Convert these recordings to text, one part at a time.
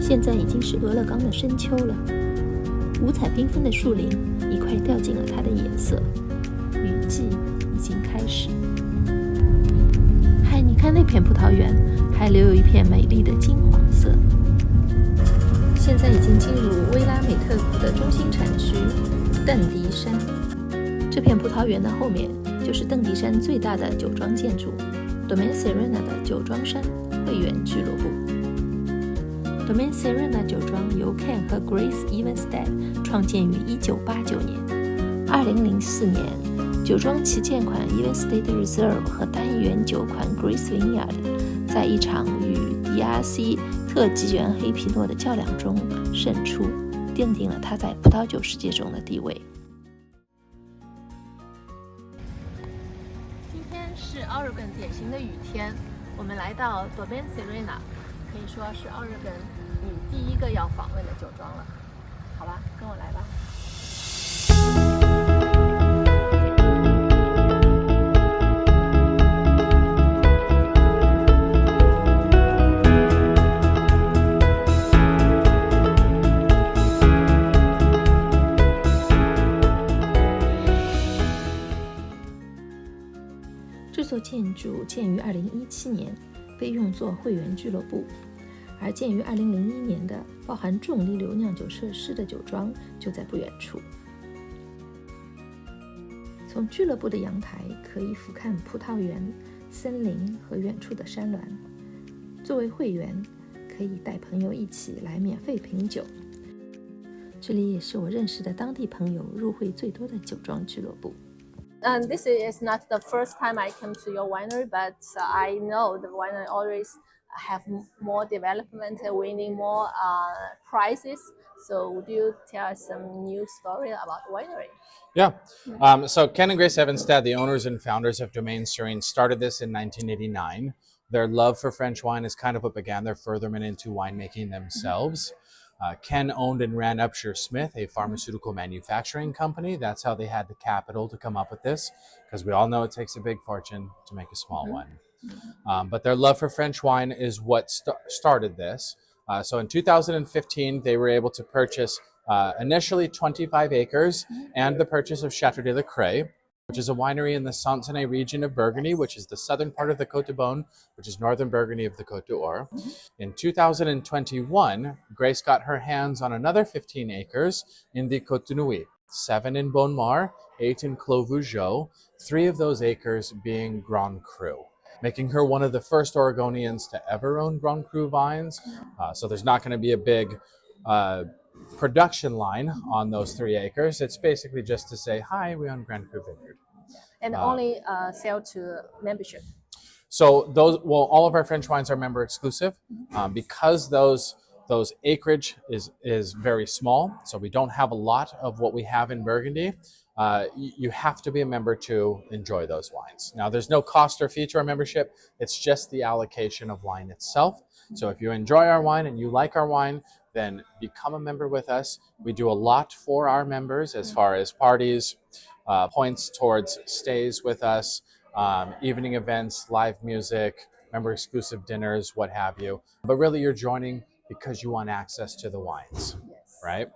现在已经是俄勒冈的深秋了，五彩缤纷的树林已快掉进了它的颜色，雨季已经开始。嗨，你看那片葡萄园，还留有一片美丽的金黄色。现在已经进入威拉美特谷的中心产区邓迪山。这片葡萄园的后面就是邓迪山最大的酒庄建筑 Domaine Serene 的酒庄山会员俱乐部。Domaine Serene 酒庄由 Ken 和 Grace Evenstead 创建于1989年。2004年，酒庄旗舰款 Evenstead Reserve 和单一园酒款 Grace Vineyard 在一场与 DRC 特级园黑皮诺的较量中胜出，奠定了它在葡萄酒世界中的地位。今天是Oregon典型的雨天，我们来到 Domaine Serene， 可以说是Oregon你第一个要访问的酒庄了。好吧，跟我来吧。这座建筑建于2017年，被用作会员俱乐部，而建于2001年的包含重力流酿酒设施的酒庄就在不远处。从俱乐部的阳台可以俯瞰葡萄园、森林和远处的山峦。作为会员，可以带朋友一起来免费品酒。这里也是我认识的当地朋友入会最多的酒庄俱乐部。This is not the first time I came to your winery, but I know the winery always have more development, winning more prizes. So would you tell us some new story about the winery? Yeah. So Ken and Grace Evenstead, the owners and founders of Domaine Serene, started this in 1989. Their love for French wine is kind of what began their furtherment into winemaking themselves. Ken owned and ran Upshur Smith, a pharmaceutical manufacturing company. That's how they had the capital to come up with this, because we all know it takes a big fortune to make a small one. But their love for French wine is what started this. So in 2015, they were able to purchase initially 25 acres and the purchase of Château de la Craie, which is a winery in the Santenay region of Burgundy, which is the southern part of the Côte de Beaune, which is northern Burgundy of the Côte d'Or. In 2021, Grace got her hands on another 15 acres in the Côte de Nuit, 7 in Beaune-Mar, 8 in Clos Vougeot, 3 of those acres being Grand Cru, making her one of the first Oregonians to ever own Grand Cru vines. So there's not going to be a big production line on those 3 acres. It's basically just to say, hi, we own Grand Cru Vineyard. And only sell to membership. So all of our French wines are member exclusive, because those acreage is very small. So we don't have a lot of what we have in Burgundy. You have to be a member to enjoy those wines. Now, there's no cost or fee to our membership. It's just the allocation of wine itself. So if you enjoy our wine and you like our wine, then become a member with us. We do a lot for our members as far as parties, points towards stays with us, evening events, live music, member exclusive dinners, what have you. But really you're joining because you want access to the wines, right?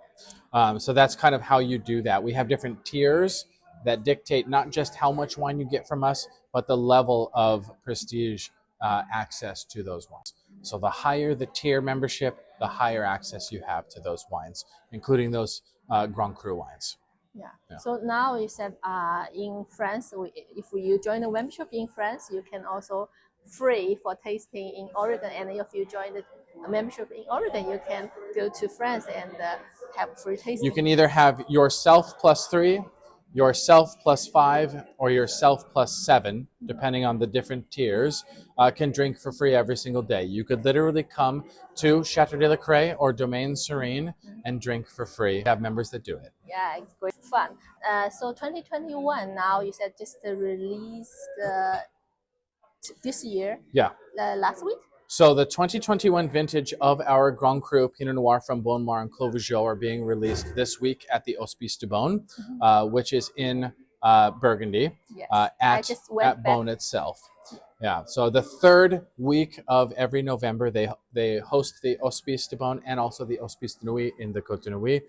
So that's kind of how you do that. We have different tiers that dictate not just how much wine you get from us, but the level of prestige access to those wines. So the higher the tier membership, the higher access you have to those wines, including those Grand Cru wines. Yeah. So now you said in France, if you join the membership in France, you can also free for tasting in Oregon. And if you join the membership in Oregon, you can go to France and have free tasting. You can either have yourself plus 3, yourself plus 5, or yourself plus 7, depending on the different tiers, can drink for free every single day. You could literally come to Château de la Craie or Domaine Serene and drink for free. We have members that do it. Yeah, it's great fun. So 2021 now, you said just released this year. Yeah. Last week. So the 2021 vintage of our Grand Cru Pinot Noir from Beaune-Mar and Clos Vougeot are being released this week at the Hospice de Beaune, which is in Burgundy, Yes. at Beaune itself. Yeah, so the third week of every November, they host the Hospice de Beaune and also the Hospice de Nuit in the Côte de Nuit,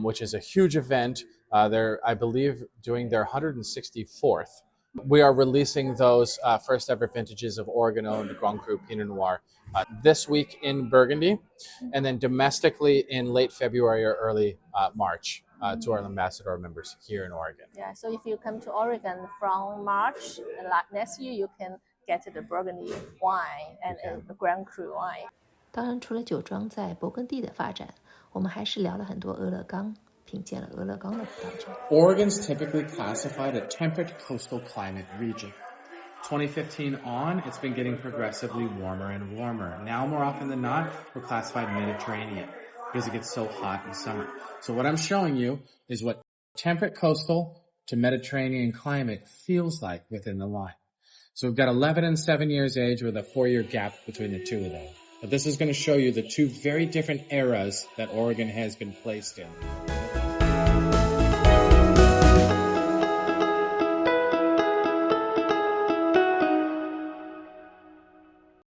which is a huge event. They're, I believe, doing their 164th. We are releasing those first ever vintages of Oregon-owned Grand Cru Pinot Noir this week in Burgundy, and then domestically in late February or early March to our ambassador members here in Oregon. Yeah, so if you come to Oregon from March next year, you can get the Burgundy wine and the Grand Cru wine. 当然，除了酒庄在勃艮第的发展，我们还是聊了很多俄勒冈，品鉴了俄勒冈的葡萄酒。Oregon's typically classified a temperate coastal climate region. 2015 on, it's been getting progressively warmer and warmer. Now, more often than not, we're classified Mediterranean because it gets so hot in summer. So what I'm showing you is what temperate coastal to Mediterranean climate feels like within the line. So we've got 11 and 7 years age with a 4-year gap between the two of them. But this is going to show you the two very different eras that Oregon has been placed in.